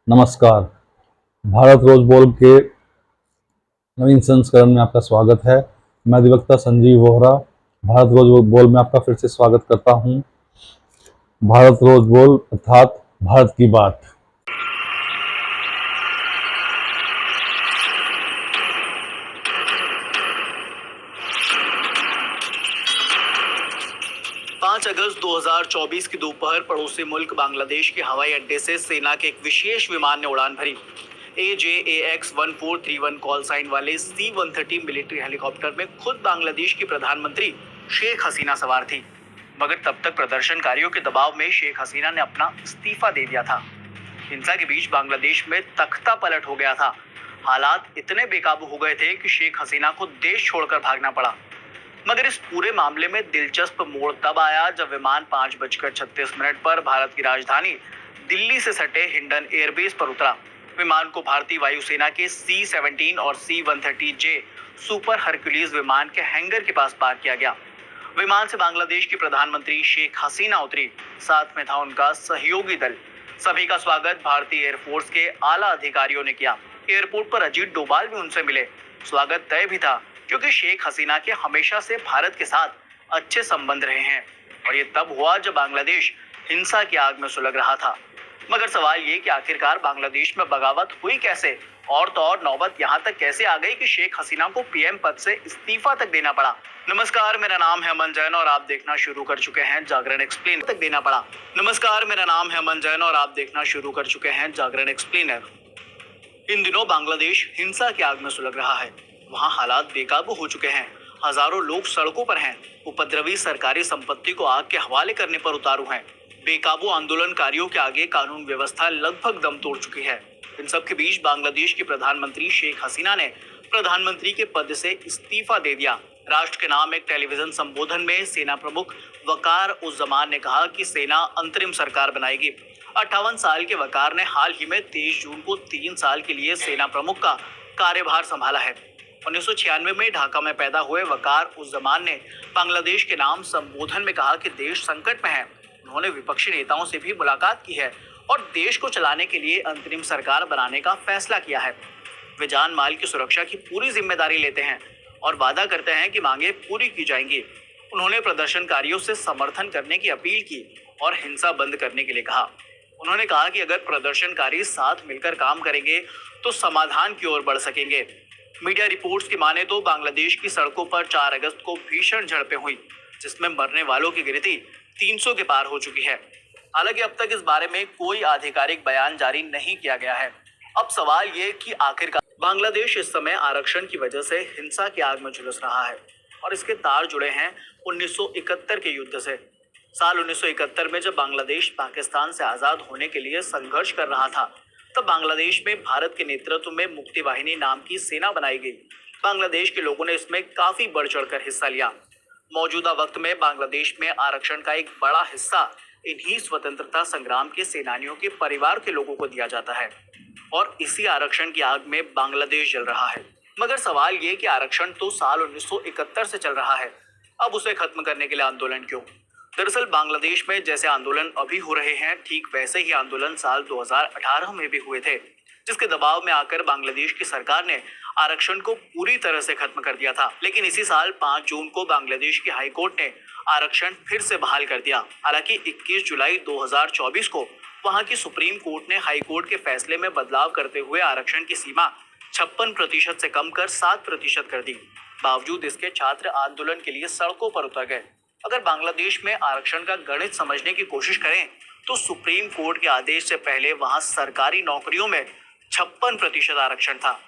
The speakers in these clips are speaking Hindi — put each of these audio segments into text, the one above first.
नमस्कार। भारत रोज बोल के नवीन संस्करण में आपका स्वागत है। मैं अधिवक्ता संजीव वोहरा भारत रोज बोल में आपका फिर से स्वागत करता हूं। भारत रोज बोल अर्थात भारत की बात। पाँच अगस्त 2024 की दोपहर पड़ोसी मुल्क बांग्लादेश के हवाई अड्डे से सेना के एक विशेष विमान ने उड़ान भरी। AJAX 1431 कॉल साइन वाले C-130 मिलिट्री हेलीकॉप्टर में खुद बांग्लादेश की प्रधानमंत्री शेख हसीना सवार थी। मगर तब तक प्रदर्शनकारियों के दबाव में शेख हसीना ने अपना इस्तीफा दे दिया था। हिंसा के बीच बांग्लादेश में तख्ता पलट हो गया था। हालात इतने बेकाबू हो गए थे कि शेख हसीना को देश छोड़कर भागना पड़ा। मगर इस पूरे मामले में दिलचस्प मोड़ तब आया जब विमान 5:36 पर भारत की राजधानी दिल्ली से सटे हिंडन एयरबेस पर उतरा। विमान को भारतीय वायुसेना के C-17 और C-130J सुपर हरक्यूलिस विमान के हैंगर के पास पार्क किया गया। विमान से बांग्लादेश की प्रधानमंत्री शेख हसीना उतरी, साथ में था उनका सहयोगी दल। सभी का स्वागत भारतीय एयरफोर्स के आला अधिकारियों ने किया। एयरपोर्ट पर अजीत डोभाल भी उनसे मिले। स्वागत तय भी था क्योंकि शेख हसीना के हमेशा से भारत के साथ अच्छे संबंध रहे हैं और ये तब हुआ जब बांग्लादेश हिंसा की आग में सुलग रहा था। मगर सवाल ये कि आखिरकार बांग्लादेश में बगावत हुई कैसे, और तो और नौबत यहाँ तक कैसे आ गई कि शेख हसीना को PM पद से इस्तीफा तक देना पड़ा। नमस्कार, मेरा नाम है अमन जैन और आप देखना शुरू कर चुके हैं जागरण एक्सप्लेनर। इन दिनों बांग्लादेश हिंसा की आग में सुलग रहा है। वहाँ हालात बेकाबू हो चुके हैं। हजारों लोग सड़कों पर हैं। उपद्रवी सरकारी संपत्ति को आग के हवाले करने पर उतारू हैं। बेकाबू आंदोलनकारियों के आगे कानून व्यवस्था लगभग दम तोड़ चुकी है। इन सब के बीच बांग्लादेश की प्रधानमंत्री शेख हसीना ने प्रधानमंत्री के पद से इस्तीफा दे दिया। राष्ट्र के नाम एक टेलीविजन संबोधन में सेना प्रमुख वकार उस जमान ने कहा कि सेना अंतरिम सरकार बनाएगी। 58 साल के वकार ने हाल ही में 23 जून को 3 साल के लिए सेना प्रमुख का कार्यभार संभाला है। 1996 में ढाका में पैदा हुए वकार उस जमान ने बांग्लादेश के नाम संबोधन में कहा कि देश संकट में है। उन्होंने विपक्षी नेताओं से भी मुलाकात की है और देश को चलाने के लिए अंतरिम सरकार बनाने का फैसला किया है। वे जान माल की सुरक्षा की पूरी जिम्मेदारी लेते हैं और वादा करते हैं कि मांगे पूरी की जाएंगी। उन्होंने प्रदर्शनकारियों से समर्थन करने की अपील की और हिंसा बंद करने के लिए कहा। उन्होंने कहा कि अगर प्रदर्शनकारी साथ मिलकर काम करेंगे तो समाधान की ओर बढ़ सकेंगे। मीडिया रिपोर्ट्स की माने तो बांग्लादेश की सड़कों पर 4 अगस्त को भीषण झड़पें हुई, जिसमें मरने वालों की गिनती 300 के पार हो चुकी है। हालांकि अब तक इस बारे में कोई आधिकारिक बयान जारी नहीं किया गया है। अब सवाल ये कि आखिरकार बांग्लादेश इस समय आरक्षण की वजह से हिंसा की आग में झुलस रहा है और इसके तार जुड़े हैं 1971 के युद्ध से। साल 1971 में जब बांग्लादेश पाकिस्तान से आजाद होने के लिए संघर्ष कर रहा था, तब बांग्लादेश में भारत के नेतृत्व में मुक्ति वाहिनी नाम की सेना बनाई गई। बांग्लादेश के लोगों ने इसमें काफी बढ़ चढ़कर हिस्सा लिया। मौजूदा वक्त में बांग्लादेश में आरक्षण का एक बड़ा हिस्सा इन्हीं स्वतंत्रता संग्राम के सेनानियों के परिवार के लोगों को दिया जाता है और इसी आरक्षण की आग में बांग्लादेश जल रहा है। मगर सवाल ये कि आरक्षण तो साल 1971 से चल रहा है, अब उसे खत्म करने के लिए आंदोलन क्यों? दरअसल बांग्लादेश में जैसे आंदोलन अभी हो रहे हैं, ठीक वैसे ही आंदोलन साल 2018 में भी हुए थे, जिसके दबाव में आकर बांग्लादेश की सरकार ने आरक्षण को पूरी तरह से खत्म कर दिया था। लेकिन इसी साल 5 जून को बांग्लादेश की हाईकोर्ट ने आरक्षण फिर से बहाल कर दिया। हालांकि 21 जुलाई 2024 को वहां की सुप्रीम कोर्ट ने हाईकोर्ट के फैसले में बदलाव करते हुए आरक्षण की सीमा 56% से कम कर 7% कर दी। बावजूद इसके छात्र आंदोलन के लिए सड़कों पर उतर गए। अगर बांग्लादेश में आरक्षण का गणित समझने की कोशिश करें तो सुप्रीम कोर्ट के आदेश से पहले वहां सरकारी नौकरियों में 56% आरक्षण था।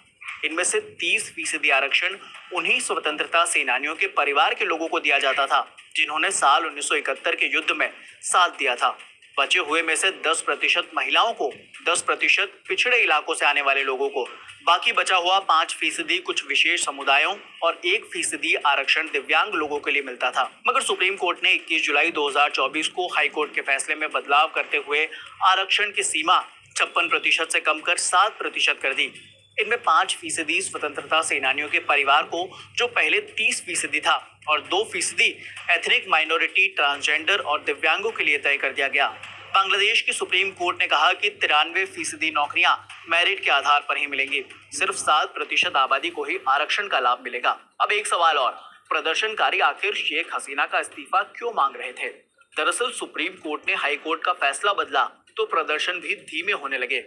इनमें से 30% आरक्षण उन्हीं स्वतंत्रता सेनानियों के परिवार के लोगों को दिया जाता था जिन्होंने साल 1971 के युद्ध में साथ दिया था। बचे हुए में से 10% महिलाओं को, 10% पिछड़े इलाकों से आने वाले लोगों को, बाकी बचा हुआ 5% कुछ विशेष समुदायों और 1% आरक्षण दिव्यांग लोगों के लिए मिलता था। मगर सुप्रीम कोर्ट ने 21 जुलाई 2024 को हाईकोर्ट के फैसले में बदलाव करते हुए आरक्षण की सीमा 56% से कम कर 7% कर दी। इनमें 5% स्वतंत्रता सेनानियों के परिवार को, जो पहले 30% था, और 2% एथनिक माइनॉरिटी, ट्रांसजेंडर और दिव्यांगों के लिए तय कर दिया गया। बांग्लादेश की सुप्रीम कोर्ट ने कहा कि 93% नौकरियां मेरिट के आधार पर ही मिलेंगी। सिर्फ 7% आबादी को ही आरक्षण का लाभ मिलेगा। अब एक सवाल और, प्रदर्शनकारी आखिर शेख हसीना का इस्तीफा क्यों मांग रहे थे? दरअसल सुप्रीम कोर्ट ने हाई कोर्ट का फैसला बदला तो प्रदर्शन भी धीमे होने लगे।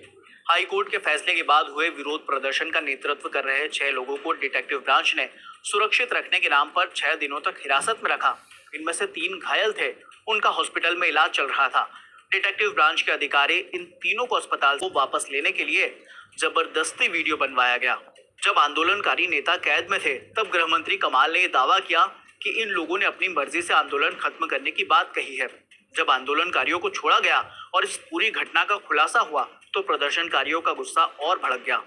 हाई कोर्ट के फैसले के बाद हुए विरोध प्रदर्शन का नेतृत्व कर रहे 6 लोगों को डिटेक्टिव ब्रांच ने सुरक्षित रखने के नाम पर 6 दिनों तक हिरासत में रखा। इनमें से 3 घायल थे, उनका हॉस्पिटल में इलाज चल रहा था। डिटेक्टिव ब्रांच के अधिकारी इन तीनों को अस्पताल को वापस लेने के लिए जबरदस्ती वीडियो बनवाया गया। जब आंदोलनकारी नेता कैद में थे तब गृह मंत्री कमाल ने दावा किया कि इन लोगों ने अपनी मर्जी से आंदोलन खत्म करने की बात कही है। जब आंदोलनकारियों को छोड़ा गया और इस पूरी घटना का खुलासा हुआ तो प्रदर्शनकारियों का गुस्सा और भड़क गया।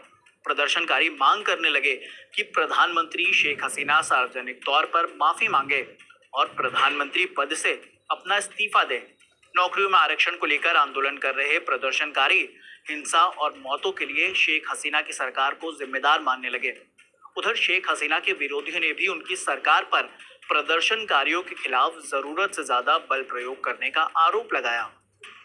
प्रदर्शनकारी मांग करने लगे कि प्रधानमंत्री शेख हसीना सार्वजनिक तौर पर माफी मांगे और प्रधानमंत्री पद से अपना इस्तीफा दें। नौकरियों में आरक्षण को लेकर आंदोलन कर रहे प्रदर्शनकारी हिंसा और मौतों के लिए शेख हसीना की सरकार को जिम्मेदार मानने लगे। उधर शेख हसीना के विरोधियों ने भी उनकी सरकार पर प्रदर्शनकारियों के खिलाफ जरूरत से ज्यादा बल प्रयोग करने का आरोप लगाया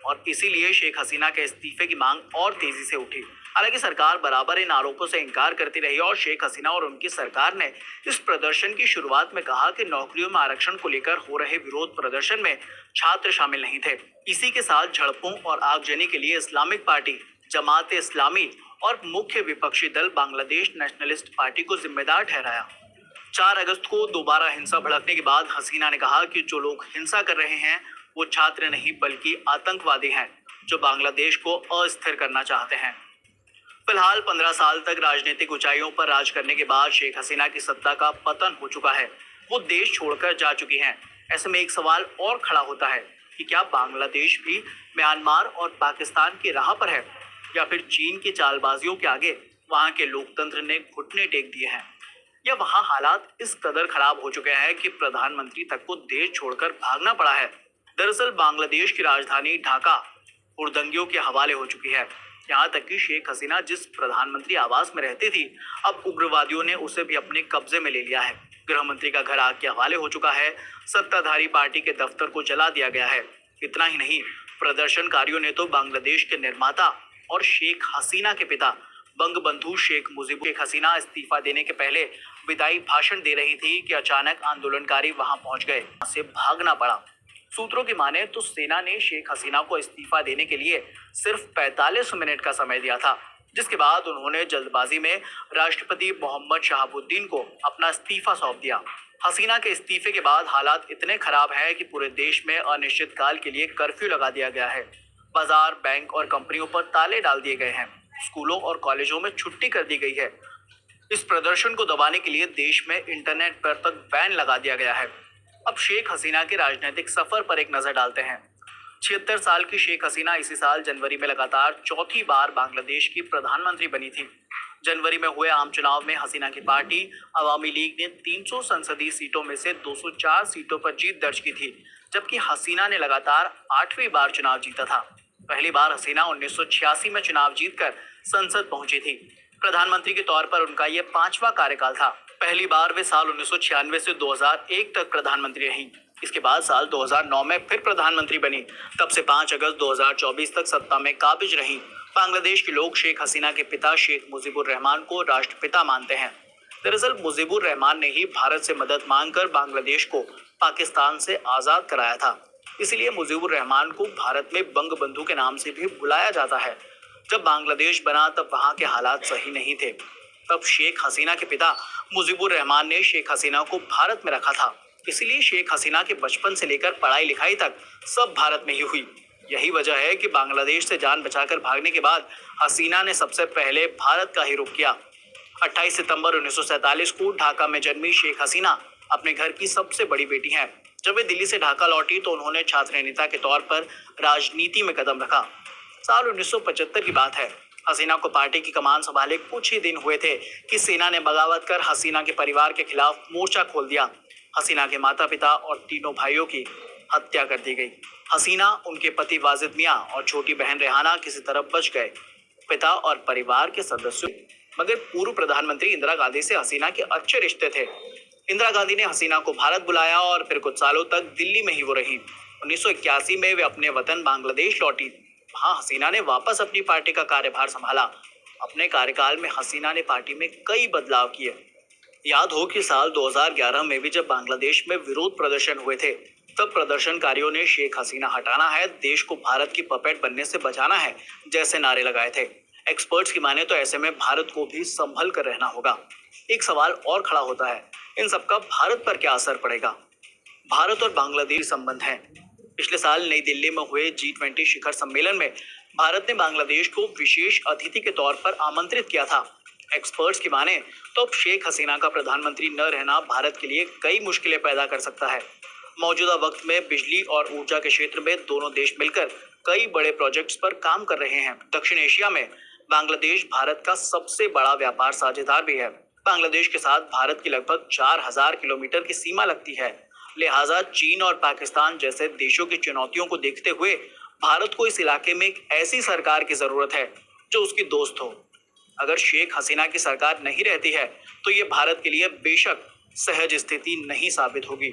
और इसीलिए शेख हसीना के इस्तीफे की मांग और तेजी से उठी। हालांकि सरकार बराबर इन आरोपों से इनकार करती रही और शेख हसीना और उनकी सरकार ने इस प्रदर्शन की शुरुआत में कहा कि नौकरियों में आरक्षण को लेकर हो रहे विरोध प्रदर्शन में छात्र शामिल नहीं थे। इसी के साथ झड़पों और आगजनी के लिए इस्लामिक पार्टी, जमात इस्लामी और मुख्य विपक्षी दल बांग्लादेश नेशनलिस्ट पार्टी को जिम्मेदार ठहराया। 4 अगस्त को दोबारा हिंसा भड़कने के बाद हसीना ने कहा कि जो लोग हिंसा कर रहे हैं वो छात्र नहीं बल्कि आतंकवादी हैं जो बांग्लादेश को अस्थिर करना चाहते हैं। फिलहाल 15 साल तक राजनीतिक ऊंचाइयों पर राज करने के बाद शेख हसीना की सत्ता का पतन हो चुका है। वो देश छोड़कर जा चुकी हैं। ऐसे में एक सवाल और खड़ा होता है कि क्या बांग्लादेश भी म्यांमार और पाकिस्तान की राह पर है या फिर चीन की चालबाजियों के आगे वहां के लोकतंत्र ने घुटने टेक दिए हैं या वहां हालात इस कदर खराब हो चुके हैं कि प्रधानमंत्री तक को देश छोड़कर भागना पड़ा है। दरअसल बांग्लादेश की राजधानी ढाका हुड़दंगियों के हवाले हो चुकी है। यहाँ तक कि शेख हसीना जिस प्रधानमंत्री आवास में रहती थी अब उग्रवादियों ने उसे भी अपने कब्जे में ले लिया है। गृह मंत्री का घर आग के हवाले हो चुका है। सत्ताधारी पार्टी के दफ्तर को जला दिया गया है। इतना ही नहीं, प्रदर्शनकारियों ने तो बांग्लादेश के निर्माता और शेख हसीना के पिता बंगबंधु शेख मुजीबुर शेख हसीना इस्तीफा देने के पहले विदाई भाषण दे रही थी कि अचानक आंदोलनकारी वहां पहुंच गए, से भागना पड़ा। सूत्रों की माने तो सेना ने शेख हसीना को इस्तीफा देने के लिए सिर्फ 45 मिनट का समय दिया था, जिसके बाद उन्होंने जल्दबाजी में राष्ट्रपति मोहम्मद शहाबुद्दीन को अपना इस्तीफा सौंप दिया। हसीना के इस्तीफे के बाद हालात इतने खराब हैं कि पूरे देश में अनिश्चित काल के लिए कर्फ्यू लगा दिया गया है। बाजार, बैंक और कंपनियों पर ताले डाल दिए गए हैं। स्कूलों और कॉलेजों में छुट्टी कर दी गई है। इस प्रदर्शन को दबाने के लिए देश में इंटरनेट पर तक बैन लगा दिया गया है। अब शेख हसीना के राजनीतिक सफर पर एक नजर डालते हैं। 76 साल की शेख हसीना इसी साल जनवरी में लगातार चौथी बार बांग्लादेश की प्रधानमंत्री बनी थी। जनवरी में हुए आम चुनाव में हसीना की पार्टी अवामी लीग ने 300 संसदीय सीटों में से 204 सीटों पर जीत दर्ज की थी, जबकि हसीना ने लगातार 8वीं बार चुनाव जीता था। पहली बार हसीना 1986 में चुनाव जीतकर संसद पहुंची थी। प्रधानमंत्री के तौर पर उनका यह 5वां कार्यकाल था। पहली बार वे साल 1996 से 2001 तक प्रधानमंत्री रहीं। इसके बाद साल 2009 में फिर प्रधानमंत्री बनी। तब से 5 अगस्त 2024 तक सत्ता में काबिज रहीं। बांग्लादेश के लोग शेख हसीना के पिता शेख मुजीबुर रहमान को राष्ट्रपिता मानते हैं। दरअसल मुजीबुर रहमान ने ही भारत से मदद मांगकर बांग्लादेश को पाकिस्तान से आजाद कराया था। इसलिए मुजीबुर रहमान को भारत में बंगबंधु के नाम से भी बुलाया जाता है। जब बांग्लादेश बना तब वहां के हालात सही नहीं थे। तब शेख हसीना के पिता मुजीबुर रहमान ने शेख हसीना को भारत में रखा था। इसलिए शेख हसीना के बचपन से लेकर पढ़ाई लिखाई तक सब भारत में ही हुई। यही वजह है कि बांग्लादेश से जान बचाकर भागने के बाद हसीना ने सबसे पहले भारत का ही रुख किया। 28 सितंबर 1947 को ढाका में जन्मी शेख हसीना अपने घर की सबसे बड़ी बेटी हैं। जब वे दिल्ली से ढाका लौटी तो उन्होंने छात्र नेता के तौर पर राजनीति में कदम रखा। साल 1975 की बात है। हसीना को पार्टी की कमान संभाले कुछ ही दिन हुए थे कि सेना ने बगावत कर हसीना के परिवार के खिलाफ मोर्चा खोल दिया। हसीना के माता पिता और तीनों भाइयों की हत्या कर दी गई। हसीना, उनके पति वाजिद मियां और छोटी बहन रेहाना किसी तरह बच गए। पिता और परिवार के सदस्यों, मगर पूर्व प्रधानमंत्री इंदिरा गांधी से हसीना के अच्छे रिश्ते थे। इंदिरा गांधी ने हसीना को भारत बुलाया और फिर कुछ सालों तक दिल्ली में ही वो रही। 1981 में वे अपने वतन बांग्लादेश लौटी। वहां हसीना ने वापस अपनी पार्टी का कार्यभार संभाला। अपने कार्यकाल में हसीना ने पार्टी में कई बदलाव किए। याद हो कि साल 2011 में भी जब बांग्लादेश में विरोध प्रदर्शन हुए थे, तब प्रदर्शनकारियों ने शेख हसीना हटाना है, देश को भारत की पपेट बनने से बचाना है जैसे नारे लगाए थे। एक्सपर्ट्स की माने तो ऐसे में भारत को भी संभल कर रहना होगा। एक सवाल और खड़ा होता है, इन सबका भारत पर क्या असर पड़ेगा? भारत और बांग्लादेश संबंध हैं। पिछले साल नई दिल्ली में हुए G20 शिखर सम्मेलन में भारत ने बांग्लादेश को विशेष अतिथि के तौर पर आमंत्रित किया था। एक्सपर्ट्स की माने तो अब शेख हसीना का प्रधानमंत्री न रहना भारत के लिए कई मुश्किलें पैदा कर सकता है। मौजूदा वक्त में बिजली और ऊर्जा के क्षेत्र में दोनों देश मिलकर कई बड़े प्रोजेक्ट्स पर काम कर रहे हैं। दक्षिण एशिया में बांग्लादेश भारत का सबसे बड़ा व्यापार साझेदार भी है। बांग्लादेश के साथ भारत की लगभग 4000 किलोमीटर की सीमा लगती है। लिहाजा चीन और पाकिस्तान जैसे देशों की चुनौतियों को देखते हुए भारत को इस इलाके में एक ऐसी सरकार की जरूरत है जो उसकी दोस्त हो। अगर शेख हसीना की सरकार नहीं रहती है तो ये भारत के लिए बेशक सहज स्थिति नहीं साबित होगी।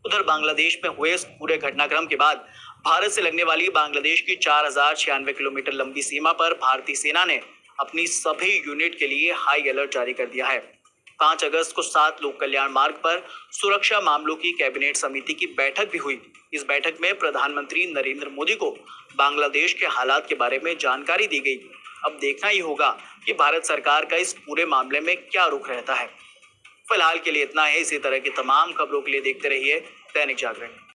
उधर बांग्लादेश में हुए इस पूरे घटनाक्रम के बाद भारत से लगने वाली बांग्लादेश की 4096 किलोमीटर लंबी सीमा पर भारतीय सेना ने अपनी सभी यूनिट के लिए हाई अलर्ट जारी कर दिया है। 5 अगस्त को 7 लोक कल्याण मार्ग पर सुरक्षा मामलों की कैबिनेट समिति की बैठक भी हुई। इस बैठक में प्रधानमंत्री नरेंद्र मोदी को बांग्लादेश के हालात के बारे में जानकारी दी गई। अब देखना ही होगा कि भारत सरकार का इस पूरे मामले में क्या रुख रहता है। फिलहाल के लिए इतना है। इसी तरह की तमाम खबरों के लिए देखते रहिए दैनिक जागरण।